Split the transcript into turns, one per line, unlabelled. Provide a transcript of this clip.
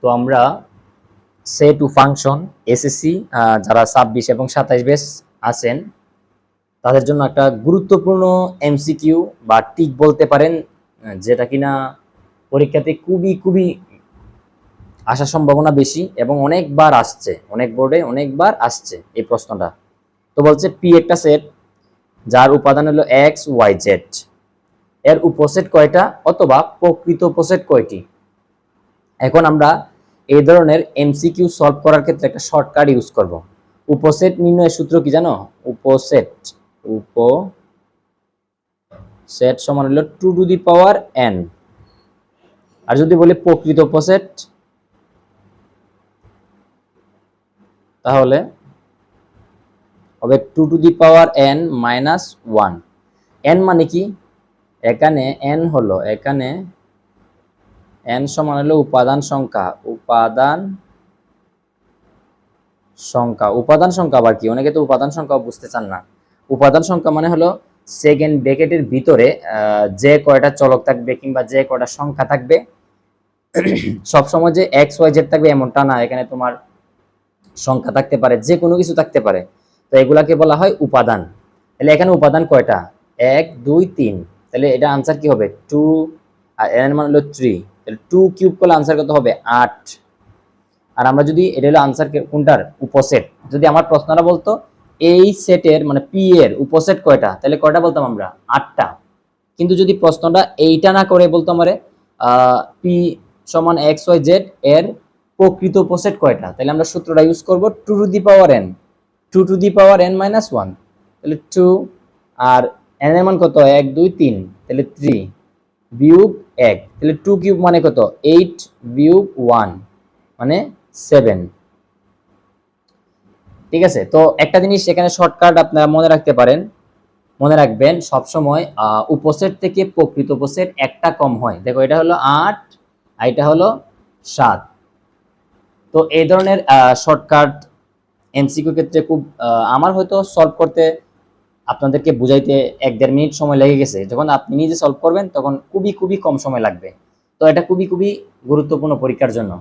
তো আমরা সেট ও function SSC যারা 26 এবং 27 ব্যাচ আছেন তাদের জন্য একটা গুরুত্বপূর্ণ এমসিকিউ বা টিক বলতে পারেন, যেটা কিনা পরীক্ষাতে খুবই খুবই আসার সম্ভাবনা বেশি এবং অনেকবার আসছে, অনেক বোর্ডে অনেকবার আসছে এই প্রশ্নটা। তো বলছে পি একটা সেট যার উপাদান হলো এক্স ওয়াই জেড, এর উপসেট কয়টা অথবা প্রকৃত উপসেট কয়টি। এখন আমরা এই ধরনের এমসিকিউ সলভ করার ক্ষেত্রে একটা শর্টকাট ইউজ করব। উপসেট নির্ণয়ের সূত্র কি জানো? উপসেট সমান হলো 2 টু দি পাওয়ার n। আর যদি বলি প্রকৃত উপসেট, তাহলে হবে 2 to the power n minus 1। n মানে কি? এখানে n হলো, এখানে n সমান হলো উপাদান সংখ্যা। উপাদান সংখ্যা আবার কি? অনেকে তো উপাদান সংখ্যা বুঝতে চান না। উপাদান সংখ্যা মানে হলো সেকেন্ড ব্র্যাকেটের ভিতরে যে কয়টা চলক থাকবে কিংবা যে কয়টা সংখ্যা থাকবে, সবসময় যে এক্স ওয়াই জেড থাকবে এমনটা না। এখানে তোমার সংখ্যা থাকতে পারে, যে কোনো কিছু থাকতে পারে। তো এগুলাকে বলা হয় উপাদান। তাহলে এখানে উপাদান কয়টা? 1 2 3। তাহলে এটা আনসার কি হবে? 2 আর এর মান হলো 3। তাহলে 2 কিউব করলে আনসার কত হবে? 8। আর আমরা যদি এটা হলো আনসার কোনটার? উপসেট। যদি আমার প্রশ্নটা বলতো এই সেটের মানে পি এর উপসেট কয়টা, তাহলে কয়টা বলতাম আমরা? 8টা। কিন্তু যদি প্রশ্নটা এইটা না করে বলতো আমারে পি সমান এক্স ওয়াই জেড এর প্রকৃত উপসেট কয়টা, তাহলে আমরা সূত্রটা ইউজ করব 2 to the power n, 2 to the power n minus 1। তাহলে 2 আর n এর মান কত? 1 2 3, তাহলে 3 বিয়োগ 1, তাহলে 2 কিউব মানে কত? 8 বিয়োগ 1 মানে 7। ঠিক আছে, তো একটা জিনিস এখানে শর্টকাট আপনারা মনে রাখতে পারেন, মনে রাখবেন সবসময় উপসেট থেকে প্রকৃত উপসেট একটা কম হয়। দেখো এটা হলো 8 আর এটা হলো 7। তো এই ধরনের শর্টকাট এমসিকিউ ক্ষেত্রে খুব আমার হয়তো সলভ করতে আপনাদেরকে বুঝাইতে 1-1.5 মিনিট সময় লেগে গেছে। যখন আপনি নিজে সলভ করবেন তখন খুবই খুবই কম সময় লাগবে। তো এটা খুবই খুবই গুরুত্বপূর্ণ পরীক্ষার জন্য।